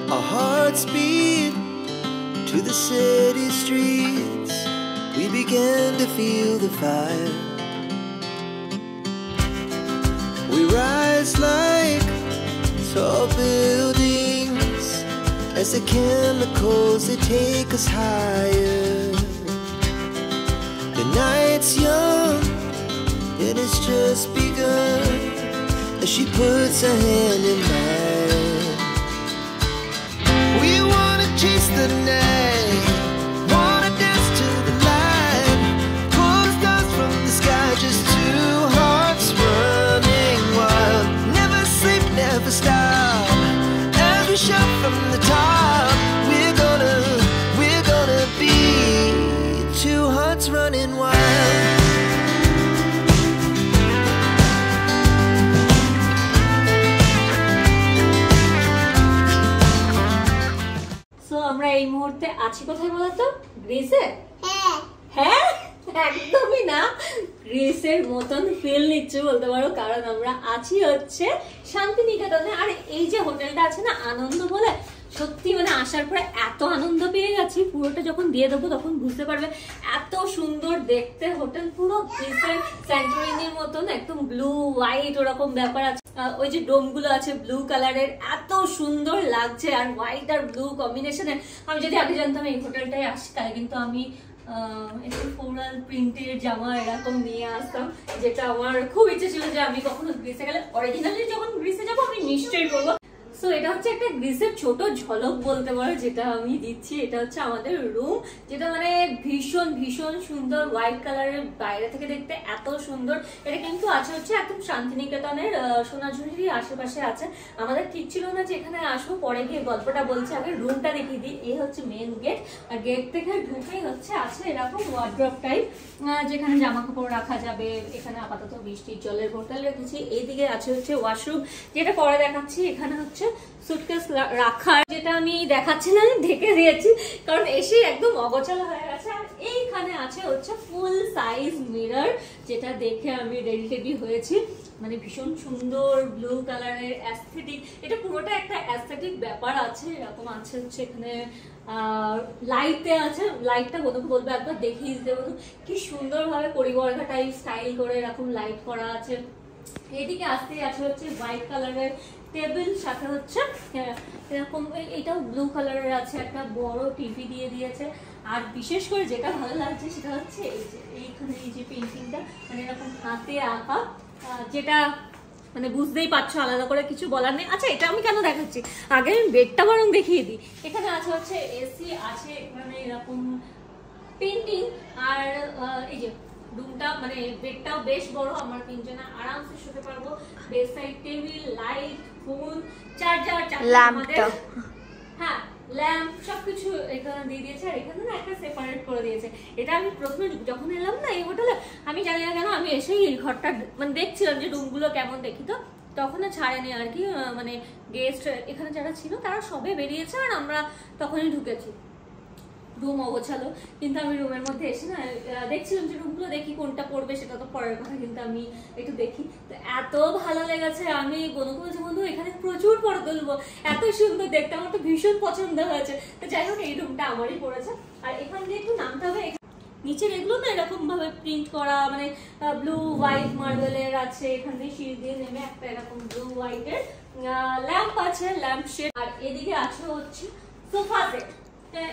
Our hearts beat to the city streets. We began to feel the fire. We rise like tall buildings as the chemicals, they take us higher. The night's young and it's just begun as she puts her hand in mine. We wanna chase the night, wanna dance to the light, pull the stars from the sky, just two hearts running wild. Never sleep, never stop, as we shout from the top. We're gonna be two hearts running wild. আমরা এই মুহূর্তে আছি কোথায় বলতো? গ্রিসে? হ্যাঁ, একদমই না, গ্রিসের মতন ফিল নিচ্ছে বলতে পারো, কারণ আমরা আছি হচ্ছে শান্তিনিকেতনে। আর এই যে হোটেলটা আছে না, আনন্দ বলে, সত্যি মানে আসার পরে এত আনন্দ পেয়ে গেছি, পুরোটা যখন দিয়ে দেবো তখন বুঝতে পারবে। এত সুন্দর দেখতে হোটেল, পুরো গ্রিসের স্যান্টোরিনির মতন একদম ব্লু হোয়াইট ওরকম ব্যাপার আছে। ওই যে ডোম গুলো আছে ব্লু কালারের, এত সুন্দর লাগছে। আর হোয়াইট আর ব্লু কম্বিনেশনে, আমি যদি আগে জানতাম এই হোটেলটায় আসি, তাই কিন্তু আমি একটু ফ্লোরাল প্রিন্টের জামা এরকম নিয়ে আসতাম, যেটা আমার খুব ইচ্ছে ছিল যে আমি কখনো গ্রিসে গেলে, অরিজিনালি যখন গ্রিসে যাবো আমি নিশ্চয়ই করবো। সো এটা হচ্ছে একটা গ্রিসের ছোট ঝলক বলতে পারো যেটা আমি দিচ্ছি। এটা হচ্ছে আমাদের রুম, যেটা মানে ভীষণ ভীষণ সুন্দর, হোয়াইট কালারের, বাইরে থেকে দেখতে এত সুন্দর। এটা কিন্তু আছে হচ্ছে একদম শান্তিনিকেতনের সোনাঝুরির আশেপাশে আছে। আমাদের ঠিক ছিল না যে এখানে আসবো, পরে গিয়ে গল্পটা বলছি, আগে রুমটা দেখিয়ে দিই। এই হচ্ছে মেন গেট, আর গেট থেকে ঢুকেই হচ্ছে আছে এরকম ওয়ার্ড্রপ টাইপ, যেখানে জামা কাপড় রাখা যাবে। এখানে আপাতত বৃষ্টির জলের বোতল রেখেছি। এইদিকে আছে হচ্ছে ওয়াশরুম, যেটা পরে দেখাচ্ছি। এখানে হচ্ছে সুটকেস রাখার, যেটা আমি দেখাচ্ছি না, ঢেকে দিয়েছি কারণ এসে একদম অগোছালো হয়ে গেছে। আর এইখানে আছে হচ্ছে ফুল সাইজ মিরর, যেটা দেখে আমি রেডি হয়েছি। মানে ভীষণ সুন্দর ব্লু কালারের অ্যাস্থেটিক, এটা পুরোটা একটা অ্যাস্থেটিক ব্যাপার আছে। এরকম আছে হচ্ছে এখানে লাইটে আছে, লাইটটা বন্ধুকে বলবে একবার দেখিয়ে দিতে, বন্ধু কি সুন্দর ভাবে পরিবর্ধা টাইপ স্টাইল করে এরকম লাইট করা আছে। এদিকে আসতেই আছে হচ্ছে হোয়াইট কালারের টেবিল, সাথে হচ্ছে এরকম এটাও ব্লু কালারের আছে, একটা বড় টিভি দিয়ে দিয়েছে। আর বিশেষ করে যেটা ভালো লাগছে সেটা হচ্ছে এই যে এইখানে এই যে পেন্টিংটা, মানে এরকম হাতে আঁকা, যেটা মানে বুঝতেই পারছো, আলাদা করে কিছু বলার নেই। আচ্ছা, এটা আমি কেন দেখাচ্ছি, আগে আমি বেডটা বরং দেখিয়ে দিই। এখানে আছে হচ্ছে এসি আছে, এখানে এরকম পেন্টিং, আর এই যে রুমটা মানে বেডটাও বেশ বড়, আমরা তিনজনে আরামসে শুতে পারবো। Bed side table, light, phone, charger, আমাদের হ্যাঁ ল্যাম্প সবকিছু এখানে দিয়ে দিয়েছে। আর এখানে না একটা সেপারেট করে দিয়েছে। এটা আমি প্রথমে যখন এলাম না এই হোটেলে, আমি জানি না কেন, আমি এসেই এই ঘরটা মানে দেখছিলাম যে রুমগুলো কেমন দেখি, তো তখন ছাড়েনি আর কি। মানে গেস্ট এখানে যারা ছিল তারা সবে বেরিয়েছে, আর আমরা তখনই ঢুকেছি। রুম অগোছালো, কিন্তু আমি রুমের মধ্যে এসে না দেখছিলাম যে রুমগুলো দেখি কোনটা পড়বে, সেটা তো পরের কথা, কিন্তু আমি একটু দেখি, তো এত ভালো লেগেছে। আমি বন্ধুকে বলছি, বন্ধু এখানে প্রচুর ফটো তুলবো, এত সুন্দর দেখতে, আমার তো ভীষণ পছন্দ হয়েছে। তো যাই হোক, এই রুমটা আমারই পড়েছে। আর এখান দিয়ে একটু নামতে হবে, নিচের এগুলো না এরকম ভাবে প্রিন্ট করা, মানে ব্লু হোয়াইট মার্বেলের আছে। এখান দিয়ে সিঁড়ি দিয়ে নেমে একটা এরকম ব্লু হোয়াইটের ল্যাম্প আছে, ল্যাম্প শেড। আর এদিকে আছে হচ্ছে সোফা সেট,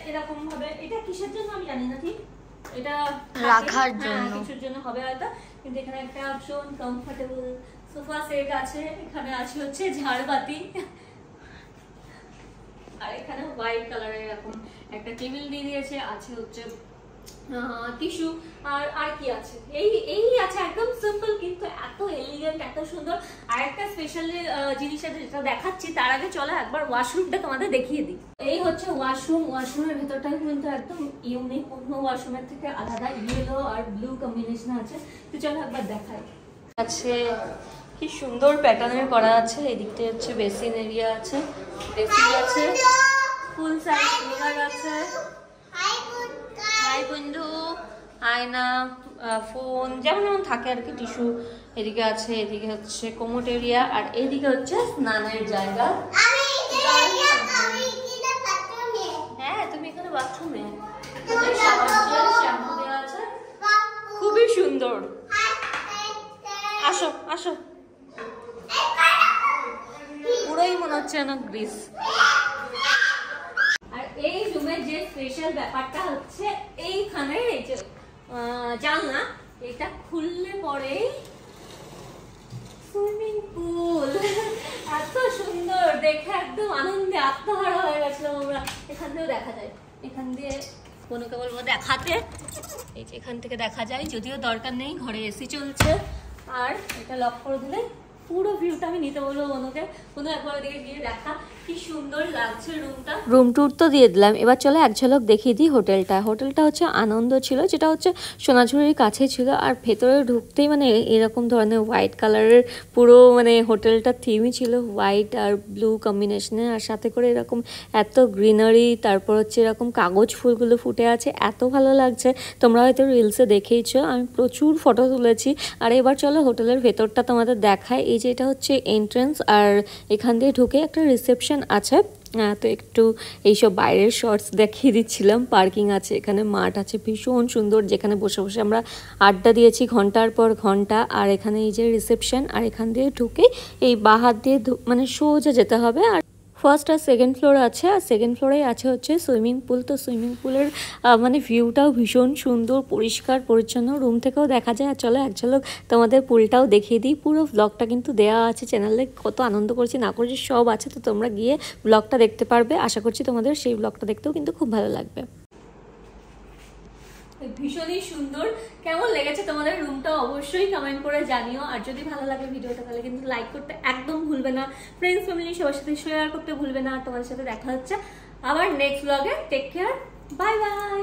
এরকম ভাবে। এটা কিসের জন্য আমি জানি না ঠিক, এটা রাখার জন্য কিছুর জন্য হবে হয়তো, কিন্তু এখানে একটা অপশন কমফোর্টেবল সোফা সেট আছে। এখানে আছে হচ্ছে ঝাড়বাতি, আর এখানে হোয়াইট কালারের এরকম একটা টেবিল দিয়ে দিয়েছে। আছে হচ্ছে টিস্যু, আর কি আছে, এই আছে একদম সিম্পল কিন্তু এত এলিগেন্ট, এত সুন্দর। আর একটা স্পেশাল জিনিস আছে যেটা দেখাচ্ছি, তার আগে চলো একবার ওয়াশরুমটা তোমাদের দেখিয়ে দিই। এই হচ্ছে ওয়াশরুম, ওয়াশরুমের ভেতরটাই কিন্তু একদম ইউনিক, অন্য ওয়াশরুমের থেকে আলাদা, ইয়েলো আর ব্লু কম্বিনেশন আছে। তো চলো একবার দেখাই। আছে কি সুন্দর প্যাটার্নের করা আছে। এদিকটা হচ্ছে বেসিন এরিয়া আছে, বেসিন আছে, ফুল সাইজ মিরর আছে, হাই বন্ধু, আয়না, ফোন যেমন যেমন থাকে আর কি, টিস্যু এদিকে আছে। এদিকে হচ্ছে কোমোট এরিয়া, আর এদিকে হচ্ছে স্নানের জায়গা। বাথরুমে শ্যাম্পু দেওয়া আছে, খুবই সুন্দর। আসো আসো, পুরোই মনে হচ্ছে না গ্রিস। আর এই রুমের যে স্পেশাল ব্যাপারটা হচ্ছে এইখানে এই যে জানলা, এটা খুললে পরেই সুইমিং পুল। এত সুন্দর দেখে একদম আনন্দে আত্মহারা হয়ে গেছিলাম আমরা। এখান থেকেও দেখা যায়, এখান দিয়ে কোনোকে বলবো দেখাতে, এই যে এখান থেকে দেখা যায়, যদিও দরকার নেই, ঘরে এসি চলছে। আর এটা লক করে দিলে পুরো ভিউটা আমি নিতে বলবো বনুকে, কোনো একবার দিকে গিয়ে দেখা কি সুন্দর লাগছে রুমটা। রুম ট্যুর তো দিয়ে দিলাম, এবার চলো এক ঝলক দেখিয়ে দিই হোটেলটা। হোটেলটা হচ্ছে আনন্দ ছিল, যেটা হচ্ছে সোনাঝুরির কাছে ছিল। আর ভেতরে ঢুকতেই মানে এরকম ধরনের হোয়াইট কালারের পুরো মানে হোটেলটার থিমই ছিল, হোয়াইট আর ব্লু কম্বিনেশনে। আর সাথে করে এরকম এত গ্রিনারি, তারপর হচ্ছে এরকম কাগজ ফুলগুলো ফুটে আছে, এত ভালো লাগছে। তোমরা হয়তো রিলসে দেখেইছো, আমি প্রচুর ফটো তুলেছি। আর এবার চলো হোটেলের ভেতরটা তোমাদের দেখায়। এই যে এটা হচ্ছে এন্ট্রান্স, আর এখান দিয়ে ঢুকে একটা রিসেপশন আছে। তো একটু এইসব বাইরের শর্টস দেখিয়ে দিচ্ছিলাম। পার্কিং আছে, এখানে মাঠ আছে ভীষণ সুন্দর, যেখানে বসে বসে আমরা আড্ডা দিয়েছি ঘন্টার পর ঘন্টা। আর এখানে এই যে রিসেপশন, আর এখান দিয়ে ঢুকে এই বাঁ হাত দিয়ে মানে সোজা যেতে হবে। আর ফার্স্ট আর সেকেন্ড ফ্লোর আছে, আর সেকেন্ড ফ্লোরে আছে হচ্ছে সুইমিং পুল। তো সুইমিং পুলের মানে ভিউটাও ভীষণ সুন্দর, পরিষ্কার পরিচ্ছন্ন, রুম থেকেও দেখা যায়। আর চলো এক ঝলক তোমাদের পুলটাও দেখিয়ে দিই। পুরো ব্লগটা কিন্তু দেওয়া আছে চ্যানেলে, কত আনন্দ করেছি না করেছি সব আছে, তো তোমরা গিয়ে ব্লগটা দেখতে পারবে। আশা করছি তোমাদের সেই ব্লগটা দেখতেও কিন্তু খুব ভালো লাগবে। ভীষণই সুন্দর। কেমন লেগেছে তোমাদের রুমটা অবশ্যই কমেন্ট করে জানিও। আর যদি ভালো লাগে ভিডিওটা তাহলে কিন্তু লাইক করতে একদম ভুলবে না, ফ্রেন্ডস ফ্যামিলি সবার সাথে শেয়ার করতে ভুলবে না। তোমাদের সাথে দেখা হচ্ছে আবার নেক্সট ব্লগে। Take care, bye by.